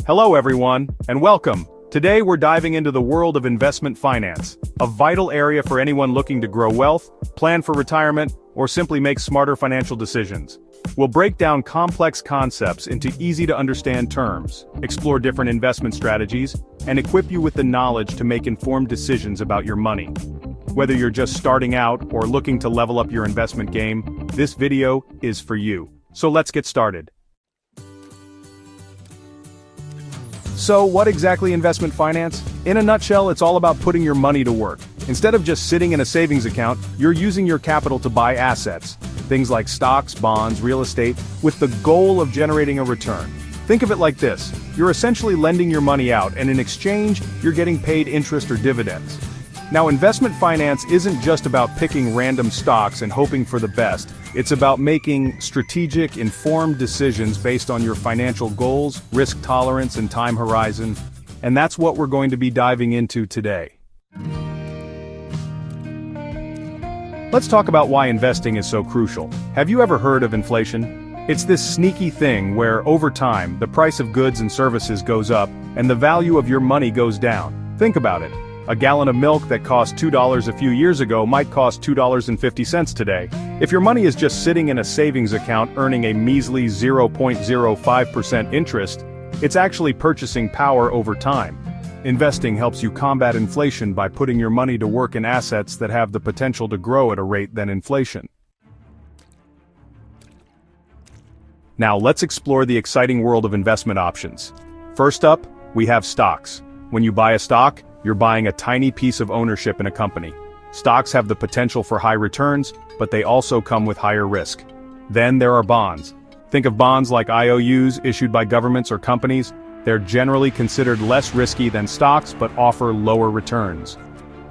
Hello everyone, and welcome. Today we're diving into the world of investment finance, a vital area for anyone looking to grow wealth, plan for retirement, or simply make smarter financial decisions. We'll break down complex concepts into easy-to-understand terms, explore different investment strategies, and equip you with the knowledge to make informed decisions about your money. Whether you're just starting out or looking to level up your investment game, this video is for you. So let's get started. So what exactly investment finance? In a nutshell, it's all about putting your money to work. Instead of just sitting in a savings account, you're using your capital to buy assets, things like stocks, bonds, real estate, with the goal of generating a return. Think of it like this: you're essentially lending your money out, and in exchange, you're getting paid interest or dividends. Now, investment finance isn't just about picking random stocks and hoping for the best. It's about making strategic, informed decisions based on your financial goals, risk tolerance, and time horizon. And that's what we're going to be diving into today. Let's talk about why investing is so crucial. Have you ever heard of inflation? It's this sneaky thing where, over time, the price of goods and services goes up, and the value of your money goes down. Think about it. A gallon of milk that cost $2 a few years ago might cost $2.50 today. If your money is just sitting in a savings account earning a measly 0.05% interest, it's actually purchasing power over time. Investing helps you combat inflation by putting your money to work in assets that have the potential to grow at a rate than inflation. Now let's explore the exciting world of investment options. First up, we have stocks. When you buy a stock, you're buying a tiny piece of ownership in a company. Stocks have the potential for high returns, but they also come with higher risk. Then there are bonds. Think of bonds like IOUs issued by governments or companies. They're generally considered less risky than stocks but offer lower returns.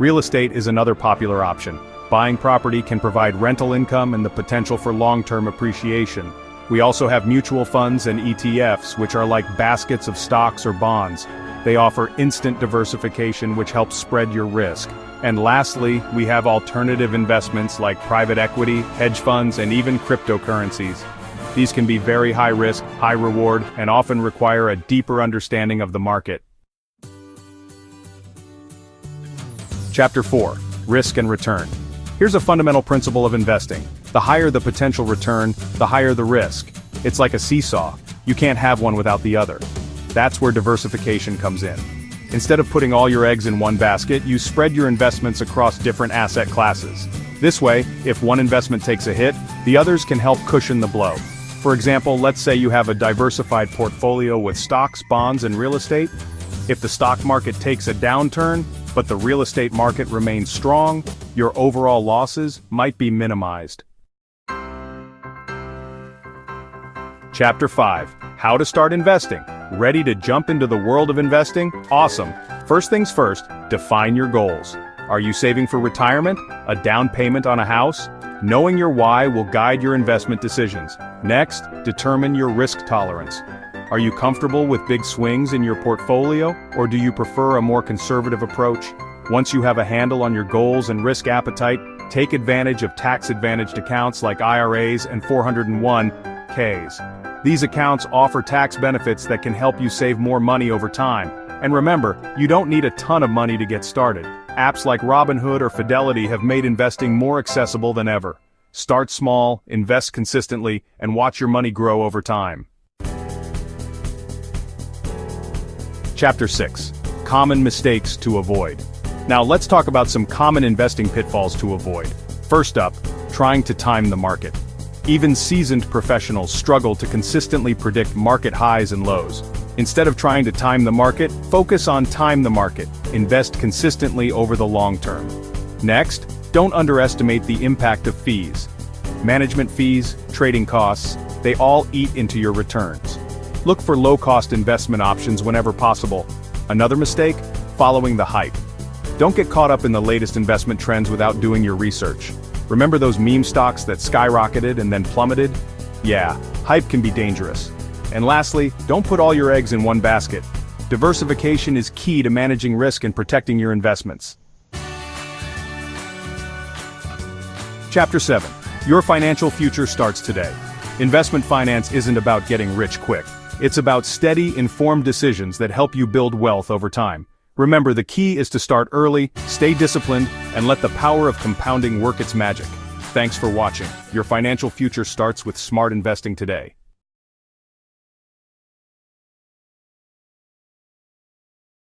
Real estate is another popular option. Buying property can provide rental income and the potential for long-term appreciation. We also have mutual funds and ETFs, which are like baskets of stocks or bonds. They offer instant diversification, which helps spread your risk. And lastly, we have alternative investments like private equity, hedge funds, and even cryptocurrencies. These can be very high risk, high reward, and often require a deeper understanding of the market. Chapter 4: Risk and Return. Here's a fundamental principle of investing. The higher the potential return, the higher the risk. It's like a seesaw. You can't have one without the other. That's where diversification comes in. Instead of putting all your eggs in one basket, you spread your investments across different asset classes. This way, if one investment takes a hit, the others can help cushion the blow. For example, let's say you have a diversified portfolio with stocks, bonds, and real estate. If the stock market takes a downturn, but the real estate market remains strong, your overall losses might be minimized. Chapter 5: How to start investing. Ready to jump into the world of investing? Awesome. First things first, define your goals. Are you saving for retirement? A down payment on a house? Knowing your why will guide your investment decisions. Next, determine your risk tolerance. Are you comfortable with big swings in your portfolio, or do you prefer a more conservative approach? Once you have a handle on your goals and risk appetite, take advantage of tax-advantaged accounts like IRAs and 401(k)s. These accounts offer tax benefits that can help you save more money over time. And remember, you don't need a ton of money to get started. Apps like Robinhood or Fidelity have made investing more accessible than ever. Start small, invest consistently, and watch your money grow over time. Chapter 6: Common mistakes to avoid. Now let's talk about some common investing pitfalls to avoid. First up, trying to time the market. Even seasoned professionals struggle to consistently predict market highs and lows. Instead of trying to time the market, focus on time the market. Invest consistently over the long term. Next, don't underestimate the impact of fees. Management fees, trading costs, they all eat into your returns. Look for low-cost investment options whenever possible. Another mistake? Following the hype. Don't get caught up in the latest investment trends without doing your research. Remember those meme stocks that skyrocketed and then plummeted? Yeah, hype can be dangerous. And lastly, don't put all your eggs in one basket. Diversification is key to managing risk and protecting your investments. Chapter 7: Your financial future starts today. Investment finance isn't about getting rich quick. It's about steady, informed decisions that help you build wealth over time. Remember, the key is to start early, stay disciplined, and let the power of compounding work its magic. Thanks for watching. Your financial future starts with smart investing today.